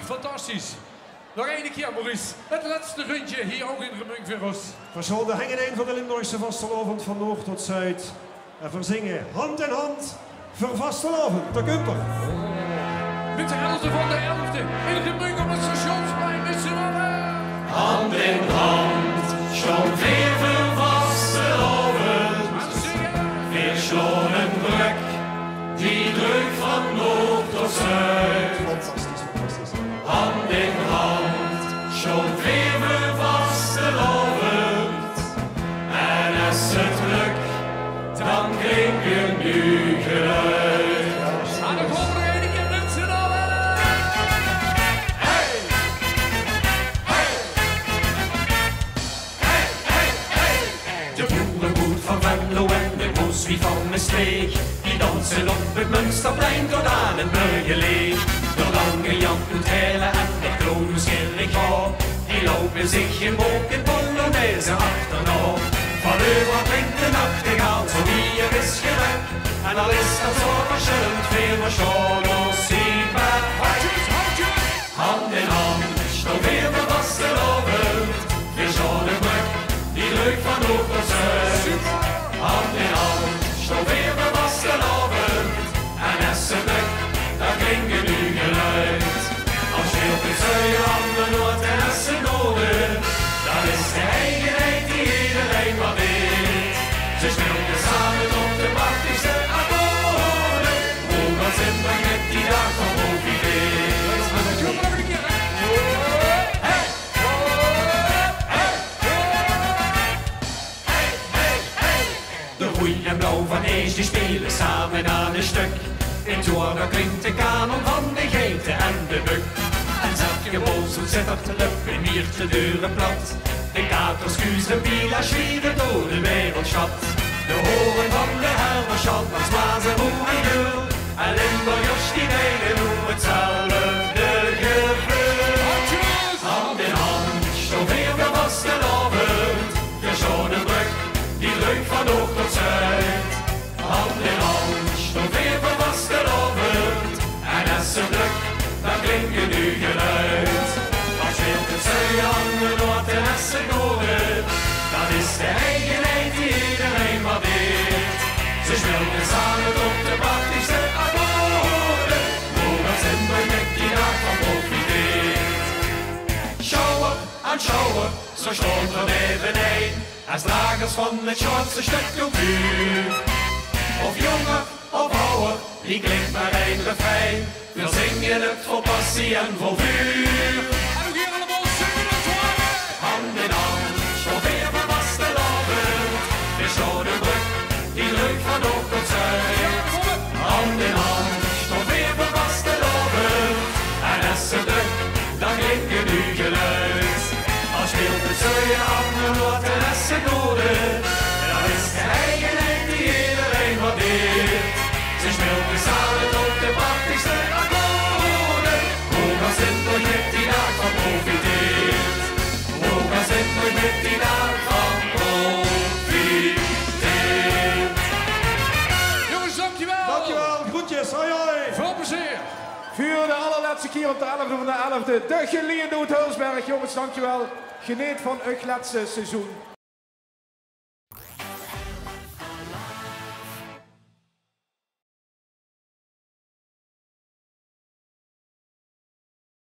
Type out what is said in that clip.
fantastisch. Nog één keer, Maurice. Het laatste rondje hier ook in Remunkveros. We zullen hangen een van de Limburgse vastelovend van noord tot zuid. En verzingen hand in hand voor vastelovend, de Kumper. Met de 11e van de 11e in Remunk op het stationsplein met z'n allen. Hand in hand, schon weer voor vastelovend. Weer sloon een brug, die druk van noord tot zuid. Fantastisch, fantastisch. Hand in hand, schon weer voor vastelovend. En als het lukt, dan klinken nu geluid. Aan de volgende ene keer met z'n allen. Hey! Hey! Hey, hey, hey! De boerenboer van Venlo en de boeswie van Maastricht, die dansen op het Münsterplein tot aan het Burgerleeg. De lange Jan Koetelen en de groene Schillighaar, die lopen zich in boken Polonaise achterna. Van Europa klinkt de nachtegaal, zo wie er is gewek. En al is dat zo verschillend veel, maar schon ons ziet maar. Hand in hand, nog weer de vastelovend. Weer zo'n brug, die leuk van hoog tot zuid. Hand in hand, nog weer de vastelovend. En als ze druk, dan klinken nu geluid. Als je op het zuiden aan de noord en als ze noorden, dan is de eigenheid die iedereen waardeert. Ze speelden samen op de prachtigste akkoorden. Hoe wat zin dan met die dag van profiteert. De groei en blauw van Ees die spelen samen aan een stuk. In Toor daar klinkt de kanon van de geiten en de buk. En Zatje Bolsel zit er te lukken, hier te deuren plat. De katers, kuus en pila zwieren door de wereldschat. De horen van de Helmerschat, als Maas en Moe en Geul. En Limburgers die delen hoe hetzelfde gevoel. Hand in hand, zo weer de vastelovend. Weer zo'n brug, die leukt van noord tot zuid. Hand in hand, zo weer de vastelovend. En als ze druk, dan klinken nu geluid. Als je op het zuiden aan de noord en als ze noorden, dan is de eigenheid die iedereen waardeert. Ze speelden samen op de prachtigste akkoorden. Hoe wat Limburg met die dag van profiteert. Sjouwen aan sjouwen, zo stond er eveneen. Als dragers van het grootste stuk cultuur. Of jongen of ouder, die klinkt maar één refrein. We zingen het vol passie en vol vuur. Hand in hand, zo weer van vastelovend. Weer zo'n brug, die leuk van noord tot zuid. Hand in hand, zo weer van vastelovend. En als ze druk, dan klinken nu geluid. Als speelt het zuiden aan de noord en als ze noorden, dan is de eigenheid die iedereen waardeert. Ze speelden samen op de prachtigste akkoorden. Hoe was het nooit met die dag van profiteert? Hoe was het nooit met die dag van profiteert? Jongens, dankjewel. Dankjewel, groetjes, hoi hoi. Veel plezier. Voor de allerlaatste keer op de 11e van de 11e. De geleerde Hulsberg, jongens, dankjewel. Geniet van het laatste seizoen.